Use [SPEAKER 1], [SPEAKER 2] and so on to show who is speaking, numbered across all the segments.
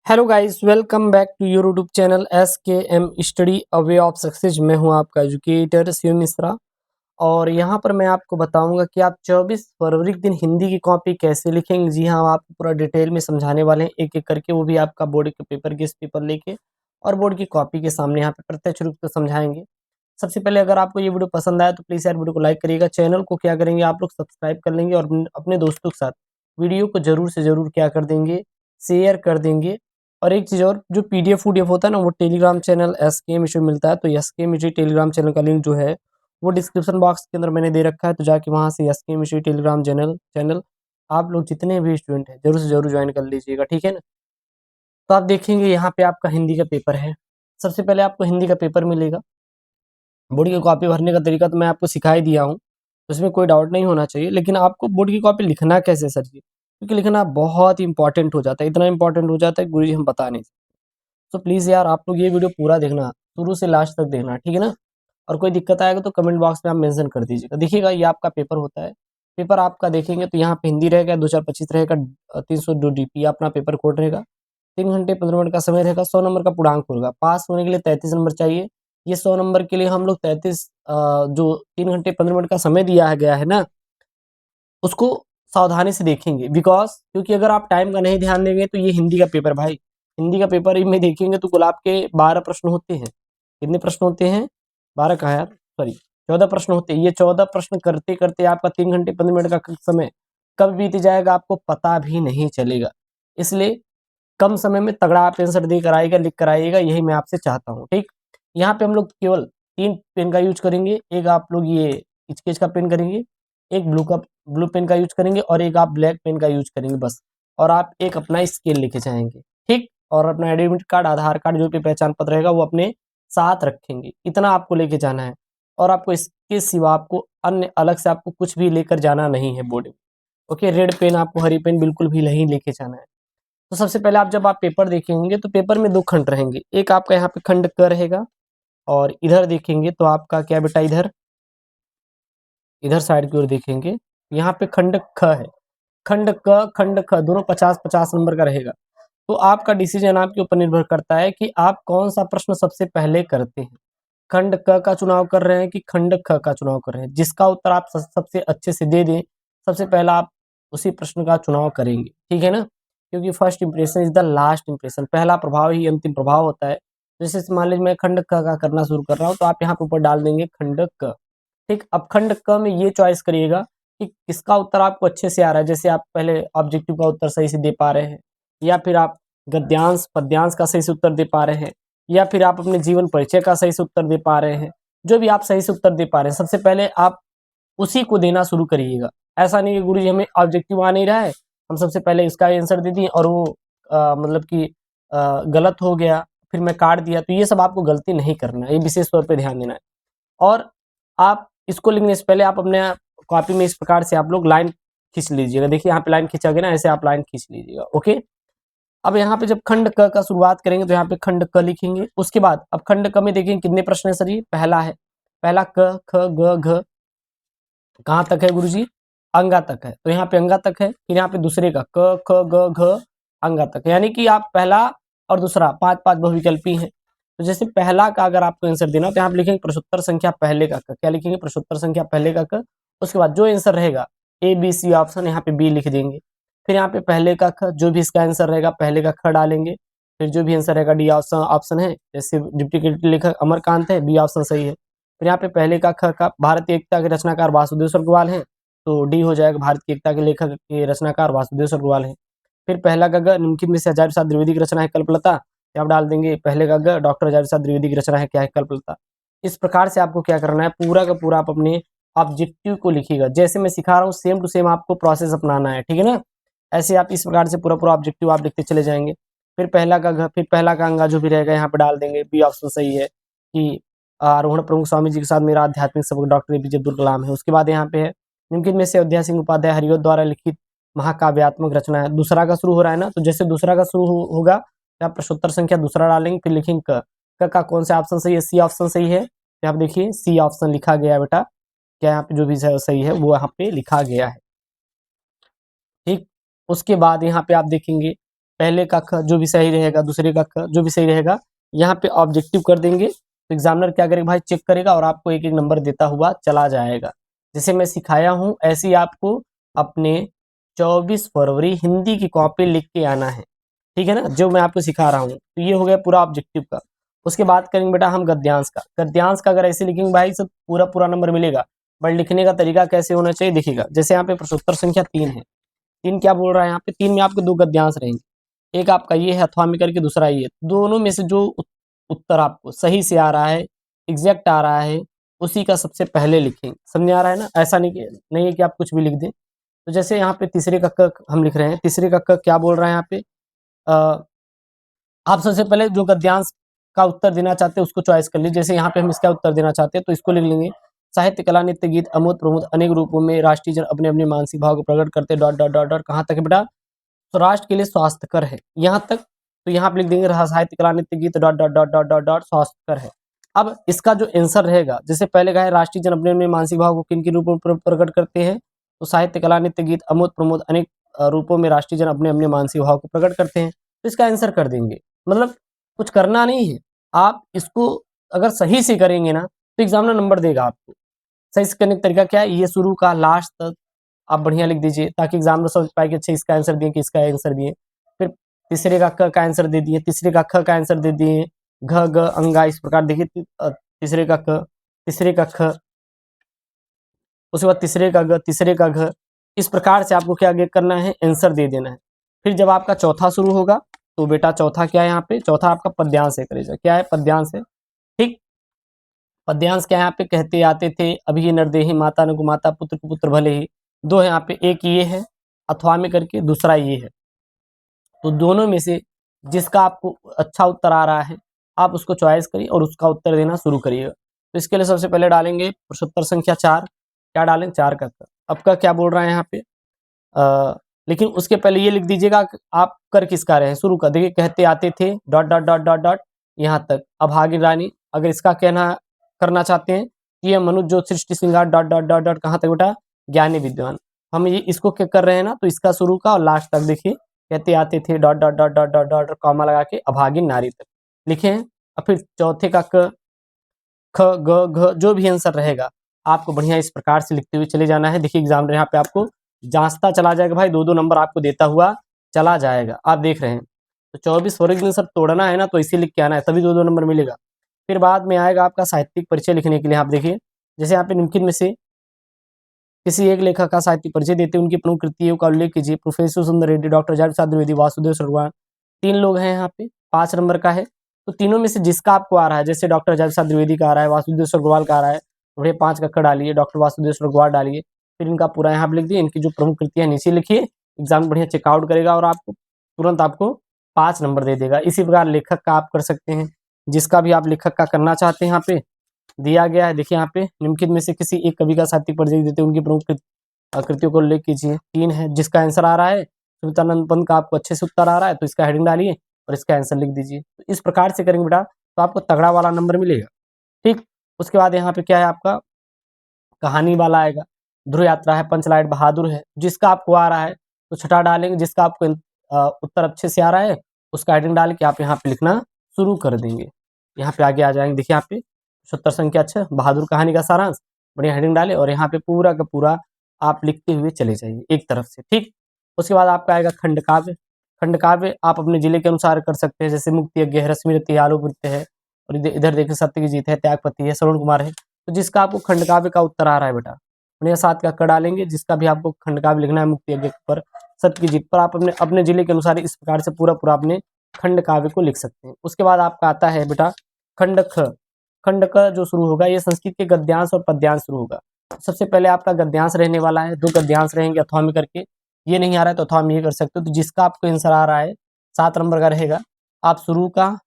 [SPEAKER 1] Hello guys, welcome back to your YouTube channel SKM study a way of success. मैं हूं आपका educator Shiv Mishra और यहां पर मैं आपको बताऊंगा कि आप 24 फरवरी के दिन हिंदी की कॉपी कैसे लिखेंगे। जी हां, आपको पूरा डिटेल में समझाने वाले हैं एक एक करके, वो भी आपका बोर्ड के पेपर गेस्ट पेपर लेके और बोर्ड की कॉपी के सामने यहाँ पे प्रत्यक्ष रूप से समझाएंगे। सबसे पहले अगर आपको ये वीडियो पसंद आया तो प्लीज़ यार वीडियो को लाइक करिएगा। चैनल को क्या करेंगे आप लोग, सब्सक्राइब कर लेंगे और अपने दोस्तों के साथ वीडियो को ज़रूर से ज़रूर क्या कर देंगे, शेयर कर देंगे। और एक चीज़ और, जो पीडीएफ वूडीएफ होता है ना, वो टेलीग्राम चैनल SKM स्टडी मिलता है। तो SKM स्टडी टेलीग्राम चैनल का लिंक जो है वो डिस्क्रिप्शन बॉक्स के अंदर मैंने दे रखा है। तो जाके वहाँ से SKM स्टडी टेलीग्राम चैनल आप लोग जितने भी स्टूडेंट हैं ज़रूर से ज़रूर ज्वाइन कर लीजिएगा, ठीक है ना। तो आप देखेंगे यहाँ पे आपका हिंदी का पेपर है। सबसे पहले आपको हिंदी का पेपर मिलेगा। बोर्ड की कॉपी भरने का तरीका तो मैं आपको सिखा ही दिया हूँ, उसमें कोई डाउट नहीं होना चाहिए। लेकिन आपको बोर्ड की कॉपी लिखना कैसे सर जी, क्योंकि लिखना बहुत इंपॉर्टेंट हो जाता है, इतना इंपॉर्टेंट हो जाता है गुरुजी हम बता नहीं सकते। तो प्लीज़ यार आप लोग ये वीडियो पूरा देखना, शुरू से लास्ट तक देखना, ठीक है ना। और कोई दिक्कत आएगा तो कमेंट बॉक्स में आप मेंशन कर दीजिएगा। देखिएगा ये आपका पेपर होता है। पेपर आपका देखेंगे तो यहाँ पे हिंदी रहेगा, 2025 रहेगा, 302 DP अपना पेपर कोड रहेगा। 3 घंटे 15 मिनट का समय रहेगा, 100 नंबर का पूर्णांक होगा। पास होने के लिए 33 नंबर चाहिए। ये 100 नंबर के लिए हम लोग 33 जो 3 घंटे 15 मिनट का समय दिया गया है ना, उसको सावधानी से देखेंगे। बिकॉज़ क्योंकि अगर आप टाइम का नहीं ध्यान देंगे तो ये हिंदी का पेपर भाई, हिंदी का पेपर ही में देखेंगे तो कुल आपके 12 प्रश्न होते हैं। कितने प्रश्न होते हैं? 12 कहाँ यार, सॉरी 14 प्रश्न होते हैं। ये 14 प्रश्न करते-करते आपका 3 घंटे 15 मिनट का समय कब बीत जाएगा आपको पता भी नहीं चलेगा। इसलिए कम समय में तगड़ा आप आंसर देकर आइएगा, लिख कर आइएगा, यही मैं आपसे चाहता हूँ, ठीक। यहाँ पे हम लोग केवल 3 पेन का यूज़ करेंगे। एक आप लोग ये स्केच का पेन करेंगे, एक ब्लू पेन का यूज़ करेंगे और एक आप ब्लैक पेन का यूज़ करेंगे बस। और आप एक अपना स्केल लेके जाएँगे, ठीक। और अपना एडमिट कार्ड, आधार कार्ड, जो भी पहचान पत्र रहेगा वो अपने साथ रखेंगे। इतना आपको लेके जाना है और आपको इसके सिवा आपको अन्य अलग से आपको कुछ भी लेकर जाना नहीं है बोर्ड में। ओके, रेड पेन आपको, हरी पेन बिल्कुल भी नहीं लेके जाना है। तो सबसे पहले आप जब आप पेपर देखेंगे तो पेपर में 2 खंड रहेंगे। एक आपका यहाँ पे खंड क रहेगा और इधर देखेंगे तो आपका क्या बेटा, इधर साइड की ओर देखेंगे, यहाँ पे खंड ख है। खंड क, खंड ख दोनों 50-50 नंबर का रहेगा। तो आपका डिसीजन आपके ऊपर निर्भर करता है कि आप कौन-सा प्रश्न सबसे पहले करते हैं। खंड क का चुनाव कर रहे हैं कि खंड ख का चुनाव कर रहे हैं। जिसका उत्तर आप सबसे अच्छे से दे दें, सबसे पहला आप उसी प्रश्न का चुनाव करेंगे, ठीक है ना। क्योंकि first impression is the last impression, पहला प्रभाव ही अंतिम प्रभाव होता है। जैसे मान लीजिए मैं खंड क का करना शुरू कर रहा हूँ तो आप यहाँ पे ऊपर डाल देंगे खंड क, ठीक। अब खंड क में ये चॉइस करिएगा कि किसका उत्तर आपको अच्छे से आ रहा है। जैसे आप पहले ऑब्जेक्टिव का उत्तर सही से दे पा रहे हैं, या फिर आप गद्यांश पद्यांश का सही से उत्तर दे पा रहे हैं, या फिर आप अपने जीवन परिचय का सही से उत्तर दे पा रहे हैं। जो भी आप सही से उत्तर दे पा रहे हैं, सबसे पहले आप उसी को देना शुरू करिएगा। ऐसा नहीं कि गुरुजी हमें ऑब्जेक्टिव आ नहीं रहा है, हम सबसे पहले इसका आंसर दे दिए और वो मतलब कि गलत हो गया, फिर मैं काट दिया। तो ये सब आपको गलती नहीं करना है, ये विशेष तौर पे ध्यान देना है। और आप इसको लिखने से पहले आप अपने कॉपी में इस प्रकार से आप लोग लाइन खींच लीजिएगा। देखिए यहाँ पे लाइन खींचा गया ना, ऐसे आप लाइन खींच लीजिएगा, ओके। अब यहाँ पे जब खंड क का शुरुआत करेंगे तो यहाँ पे खंड क लिखेंगे। उसके बाद अब खंड क में देखेंगे कितने प्रश्न है सर जी, पहला है। पहला क ख ग घ कहाँ तक है गुरुजी? अंगा तक है। तो यहाँ पे अंगा तक है। फिर यहाँ पे दूसरे का क ख ग घ अंगा तक है। यानी कि आप पहला और दूसरा 5-5 बहुविकल्पी हैं। तो जैसे पहला का अगर आपको आंसर देना हो तो यहाँ पे लिखेंगे प्रश्नोत्तर संख्या पहले का क। क्या लिखेंगे? प्रश्नोत्तर संख्या पहले का क। उसके बाद जो आंसर रहेगा ए बी सी ऑप्शन, यहाँ पे बी लिख देंगे। फिर यहाँ पे पहले का ख, जो भी इसका आंसर रहेगा पहले का ख डालेंगे। फिर जो भी आंसर रहेगा डी ऑप्शन है, जैसे डुप्लीकेट लेखक अमरकांत है, बी ऑप्शन सही है। फिर यहाँ पे पहले का ख का भारतीय एकता के रचनाकार वासुदेव सरगवाल हैं, तो डी हो जाएगा, भारत की एकता के लेखक के रचनाकार वासुदेव सरगवाल हैं। फिर पहला का ग, निम्नलिखित में से हजारी प्रसाद द्विवेदी की रचना है कल्पलता, तो आप डाल देंगे पहले का ग, डॉक्टर हजारी प्रसाद द्विवेदी की रचना है क्या है, कल्पलता। इस प्रकार से आपको क्या करना है, पूरा का पूरा आप अपने ऑब्जेक्टिव को लिखिएगा। जैसे मैं सिखा रहा हूँ सेम टू सेम आपको प्रोसेस अपनाना है, ठीक है ना। ऐसे आप इस प्रकार से पूरा पूरा ऑब्जेक्टिव आप लिखते चले जाएंगे। फिर पहला का घ, फिर पहला का अंगा जो भी रहेगा यहाँ पे डाल देंगे, बी ऑप्शन सही है कि आरोहण प्रमुख स्वामी जी के साथ मेरा आध्यात्मिक सबक डॉक्टर एपीजे अब्दुल कलाम है। उसके बाद यहाँ पे है निम्नलिखित में से अयोध्या सिंह उपाध्याय हरिओं द्वारा लिखित महाकाव्यात्मक रचना है। दूसरा का शुरू हो रहा है ना, तो जैसे दूसरा का शुरू होगा तो आप प्रश्नोत्तर संख्या दूसरा डालेंगे। फिर लिखेंगे क का कौन सा ऑप्शन सही है, सी ऑप्शन सही है। तो आप देखिए सी ऑप्शन लिखा गया है बेटा, क्या यहाँ पे जो भी सही है वो यहाँ पे लिखा गया है, ठीक। उसके बाद यहाँ पे आप देखेंगे पहले का ख जो भी सही रहेगा, दूसरे का ख जो भी सही रहेगा, यहाँ पे ऑब्जेक्टिव कर देंगे। तो एग्जामिनर क्या करेगा भाई, चेक करेगा और आपको एक एक नंबर देता हुआ चला जाएगा। जैसे मैं सिखाया हूँ ऐसे ही आपको अपने 24 फरवरी हिंदी की कॉपी लिख के आना है, ठीक है ना, जो मैं आपको सिखा रहा हूँ। तो ये हो गया पूरा ऑब्जेक्टिव का। उसके बाद करेंगे बेटा हम गद्यांश का। गद्यांश का अगर ऐसे लिखेंगे भाई सब पूरा पूरा नंबर मिलेगा, बट लिखने का तरीका कैसे होना चाहिए देखिएगा। जैसे यहाँ पे प्रश्नोत्तर संख्या 3 है, 3 क्या बोल रहा है यहाँ पे, 3 में आपके 2 गद्यांश रहेंगे, एक आपका ये है अथवा में करके, दूसरा ये। दोनों में से जो उत्तर आपको सही से आ रहा है, एग्जैक्ट आ रहा है, उसी का सबसे पहले लिखेंगे। समझ आ रहा है ना, ऐसा नहीं है कि आप कुछ भी लिख दें। तो जैसे यहाँ पे तीसरे का क हम लिख रहे हैं, तीसरे का क क्या बोल रहा है यहाँ पे, आप सबसे पहले जो गद्यांश का उत्तर देना चाहते हैं उसको चॉइस कर लीजिए। जैसे यहाँ पे हम इसका उत्तर देना चाहते हैं तो इसको लिख लेंगे, साहित्य कला नृत्य गीत अमोद प्रमोद अनेक रूपों में राष्ट्रीय जन अपने अपने मानसिक भाव को प्रकट करते डॉट डॉट डॉट डॉट। कहाँ तक है बेटा, तो राष्ट्र के लिए स्वास्थ्यकर है यहाँ तक। तो यहाँ पे लिख देंगे साहित्य कला नृत्य गीत dot dot dot dot dot dot स्वास्थ्यकर है। अब इसका जो आंसर रहेगा, जैसे पहले का है राष्ट्रीय जन अपने अपने मानसिक भाव को किन किन रूपों में प्रकट करते हैं, तो साहित्य कला नृत्य गीत अमोद प्रमोद अनेक रूपों में राष्ट्रीय जन अपने अपने मानसिक भाव को प्रकट करते हैं। तो इसका आंसर कर देंगे, मतलब कुछ करना नहीं है। आप इसको अगर सही से करेंगे ना तो एग्जामिनर नंबर देगा आपको। सही से करने का तरीका क्या है, ये शुरू का लास्ट तक आप बढ़िया लिख दीजिए ताकि एग्जामिनर समझ पाए कि अच्छा इसका आंसर दिए कि इसका आंसर दिए। फिर तीसरे का क का आंसर दे दिए, तीसरे का ख का आंसर दे दिए, घ ग अंगा, इस प्रकार देखिए तीसरे का क, तीसरे का ख, उसके बाद तीसरे का ग, तीसरे का घ। इस प्रकार से आपको क्या करना है, आंसर दे देना है। फिर जब आपका चौथा शुरू होगा तो बेटा चौथा क्या है यहाँ पे, चौथा आपका पद्यांश है, करेजा क्या है, पद्यांश है। ठीक, पद्यांश क्या है यहाँ पे, कहते आते थे अभी ये नरदेही माता न गुमाता पुत्र को पुत्र भले ही। दो है यहाँ पे, एक ये है अथवा में करके, दूसरा ये है। तो दोनों में से जिसका आपको अच्छा उत्तर आ रहा है आप उसको चॉइस करिए और उसका उत्तर देना शुरू करिएगा। तो इसके लिए सबसे पहले डालेंगे प्रश्नोत्तर संख्या 4, क्या डालें, 4 का अब का क्या बोल रहा है यहाँ पे, लेकिन उसके पहले ये लिख दीजिएगा आप कर किसका रहे हैं, शुरू कर देखिए, कहते आते थे dot dot dot dot dot यहाँ तक। अभागी रानी, अगर इसका कहना करना चाहते हैं ये मनुष्य जो सृष्टि श्रृंगार डॉट डॉट डॉट डॉट कहाँ तक बेटा, ज्ञानी विद्वान। हम ये इसको क्या कर रहे हैं ना, तो इसका शुरू का और लास्ट तक देखिए, कहते आते थे dot dot dot dot dot dot comma लगा के अभागी नारी तक लिखे हैं। और फिर चौथे का क ख ग घ जो भी आंसर रहेगा आपको बढ़िया इस प्रकार से लिखते हुए चले जाना है। देखिए एग्जाम यहाँ पे आपको जांचता चला जाएगा भाई, 2-2 नंबर आपको देता हुआ चला जाएगा, आप देख रहे हैं। तो 24 फरवरी के दिन सब तोड़ना है ना, तो इसे लिख के आना है, तभी 2-2 नंबर मिलेगा। फिर बाद में आएगा आपका साहित्यिक परिचय लिखने के लिए। आप देखिए जैसे यहाँ पे निम्नलिखित में से किसी एक लेखक का साहित्यिक परिचय देते उनकी प्रमुख कृतियों का उल्लेख कीजिए। प्रोफेसर सुंदर रेड्डी, डॉक्टर जय प्रसाद द्विवेदी, वासुदेव सरगुआ। 3 लोग हैं यहाँ पे, 5 नंबर का है। तो तीनों में से जिसका आपको आ रहा है, जैसे डॉक्टर जय प्रसाद द्विवेदी का आ रहा है, वासुदेव सरगुआल का आ रहा है, तो भैया 5 का डालिए, डॉक्टर वासुदेव सरगुआल डालिए। फिर इनका पूरा यहाँ पे लिख दिए, इनकी जो प्रमुख कृतियाँ नीचे लिखिए। एग्जाम बढ़िया चेकआउट करेगा और आपको तुरंत आपको 5 नंबर दे देगा। इसी प्रकार लेखक का आप कर सकते हैं, जिसका भी आप लेखक का करना चाहते हैं यहाँ पे दिया गया है। देखिए यहाँ पे निम्नलिखित में से किसी एक कवि का साहित्यिक परिचय देते उनकी प्रमुख कृतियों को उल्लेख कीजिए। 3 है, जिसका आंसर आ रहा है सुमित्रानंद पंत का आपको अच्छे से उत्तर आ रहा है तो इसका हेडिंग डालिए और इसका आंसर लिख दीजिए। तो इस प्रकार से करेंगे बेटा तो आपको तगड़ा वाला नंबर मिलेगा। ठीक, उसके बाद यहाँ पे क्या है आपका कहानी वाला आएगा, ध्रुव यात्रा है, पंचलाइट बहादुर है। जिसका आपको आ रहा है तो छठा डालेंगे, जिसका आपको उत्तर अच्छे से आ रहा है उसका हेडिंग डाल के आप यहाँ पे लिखना शुरू कर देंगे। यहाँ पे आगे आ जाएंगे, देखिए यहाँ पे 70 संख्या 6 बहादुर कहानी का सारांश, बढ़िया हेडिंग डाले और यहाँ पे पूरा का पूरा आप लिखते हुए चले जाइए एक तरफ से। ठीक, उसके बाद आपका आएगा खंड काव्य। खंड काव्य आप अपने जिले के अनुसार कर सकते हैं, जैसे मुक्ति यज्ञ है, रश्मि रति है, आलू नृत्य है, और इधर देखिए सत्य की जीत है, त्यागपति है, श्रवण कुमार है। तो जिसका आपको खंड काव्य का उत्तर आ रहा है बेटा उन्हें 7 का डालेंगे। जिसका भी आपको खंड काव्य लिखना है मुक्ति यज्ञ पर, सत्य की जीत पर, आप अपने अपने जिले के अनुसार इस प्रकार से पूरा पूरा अपने खंड काव्य को लिख सकते हैं। उसके बाद आपका आता है बेटा खंड ख। खंड का जो शुरू होगा ये संस्कृत के गद्यांश और पद्यांश शुरू होगा। सबसे पहले आपका गद्यांश रहने वाला है, 2 गद्यांश रहेंगे अथवा में करके। ये नहीं आ रहा है तो अथवा में ये कर सकते हो। तो जिसका आपको आंसर आ रहा है 7 नंबर का रहेगा, आप शुरू का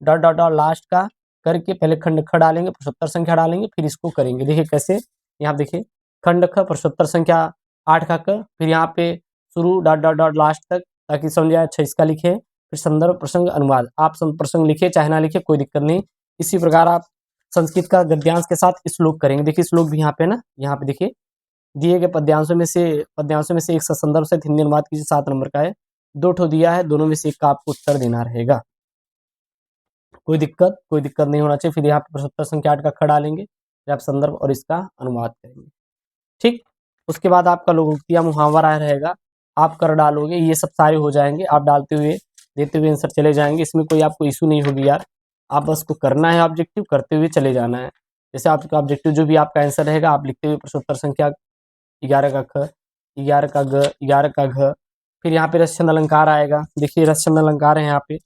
[SPEAKER 1] डॉट डॉट डॉट लास्ट का करके पहले खंड ख डालेंगे, प्रश्नोत्तर संख्या डालेंगे, फिर इसको करेंगे। देखिए कैसे, यहाँ देखिए खंड ख, प्रश्नोत्तर संख्या 8 का क, फिर यहाँ पे शुरू डॉट डॉट डॉट लास्ट तक, ताकि समझ आए। अच्छा इसका लिखे, फिर संदर्भ प्रसंग अनुवाद, आप प्रसंग लिखे चाहे ना लिखे कोई दिक्कत नहीं। इसी प्रकार आप संस्कृत का गद्यांश के साथ श्लोक करेंगे। देखिए श्लोक भी यहाँ पे ना, यहाँ पे देखिए दिए गए पद्यांशों में से एक संदर्भ से हिंदी अनुवाद कीजिए, 7 नंबर का है। 2 ठो दिया है, दोनों में से एक का आपको उत्तर देना रहेगा। कोई दिक्कत नहीं होना चाहिए। फिर यहाँ पे प्रश्नोत्तर संख्या 8 का ख डालेंगे, फिर आप संदर्भ और इसका अनुवाद करेंगे। ठीक, उसके बाद आपका लोकोक्ति या मुहावरा रहेगा, आप कर डालोगे, ये सब सारे हो जाएंगे, आप डालते हुए देते हुए आंसर चले जाएंगे। इसमें कोई आपको इशू नहीं होगी यार, आप बस को करना है ऑब्जेक्टिव, करते हुए चले जाना है। जैसे आपका ऑब्जेक्टिव जो भी आपका आंसर रहेगा, आप लिखते हुए प्रश्नोत्तर संख्या 11 का ख, 11 का ग, 11 का घ, फिर यहाँ पे रसछंद अलंकार आएगा। देखिए रसछंद अलंकार है, यहाँ पे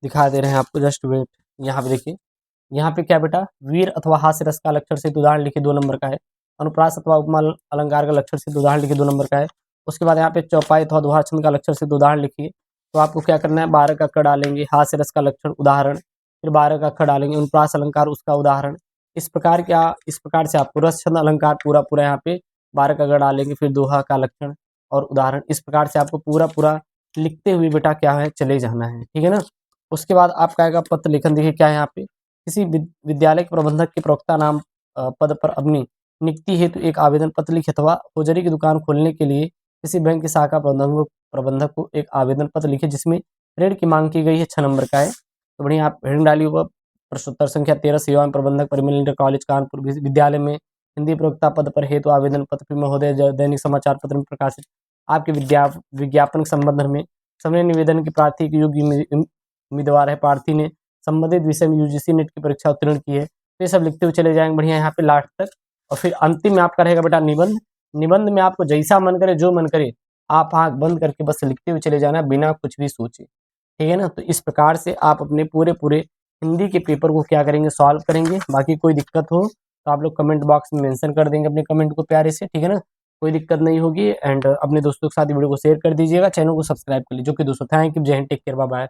[SPEAKER 1] दिखा दे रहे हैं आपको, जस्ट वेट। यहाँ पे देखिए, यहाँ पे क्या बेटा, वीर अथवा हास्य रस का लक्षण से उदाहरण लिखिए 2 नंबर का है। अनुप्रास अथवा उपमा अलंकार का लक्षण से उदाहरण लिखिए 2 नंबर का है। उसके बाद यहाँ पे चौपाई अथवा दोहा छंद का लक्षण से उदाहरण लिखिए। तो आपको क्या करना है, 12 का क डालेंगे, हास्य रस का लक्षण उदाहरण, फिर 12 का ख डालेंगे, अनुप्रास अलंकार उसका उदाहरण। इस प्रकार से आपको रस छंद अलंकार पूरा यहाँ पे 12 का ग डालेंगे, फिर दोहा का लक्षण और उदाहरण। इस प्रकार से आपको पूरा लिखते हुए बेटा क्या है, चले जाना है, ठीक है ना। उसके बाद आपका आएगा पत्र लेखन। देखिए क्या है यहाँ पे, किसी विद्यालय के प्रबंधक के प्रवक्ता नाम पद पर अपनी नियुक्ति हेतु एक आवेदन पत्र लिखे, अथवा होजरी की दुकान खोलने के लिए किसी बैंक की शाखा प्रबंधक को एक आवेदन पत्र लिखे जिसमें ऋण की मांग की गई है, 6 नंबर का है। तो बढ़िया आप ऋण डालिए। हुआ प्रश्नोत्तर संख्या 13, सेवा एवं प्रबंधक परिमल इंटर कॉलेज कानपुर विद्यालय में हिंदी प्रवक्ता पद पर हेतु आवेदन पत्र महोदय दैनिक समाचार पत्र में प्रकाशित आपके विज्ञापन के संबंध में समय निवेदन के प्रार्थी के योग्य उम्मीदवार है, प्रार्थी ने संबंधित विषय में यूजीसी नेट की परीक्षा उत्तीर्ण की है। तो ये सब लिखते हुए चले जाएंगे बढ़िया यहाँ पे लास्ट तक। और फिर अंतिम में आपका रहेगा बेटा निबंध। निबंध में आपको जैसा मन करे, जो मन करे, आप आँख बंद करके बस लिखते हुए चले जाना बिना कुछ भी सोचे, ठीक है ना। तो इस प्रकार से आप अपने पूरे हिंदी के पेपर को क्या करेंगे, सॉल्व करेंगे। बाकी कोई दिक्कत हो तो आप लोग कमेंट बॉक्स में मेंशन कर देंगे अपने कमेंट को प्यारे से, ठीक है ना। कोई दिक्कत नहीं होगी। एंड अपने दोस्तों के साथ वीडियो को शेयर कर दीजिएगा, चैनल को सब्सक्राइब कर लीजिए। जो कि दोस्तों थैंक यू, जय Hind, take care, bye bye.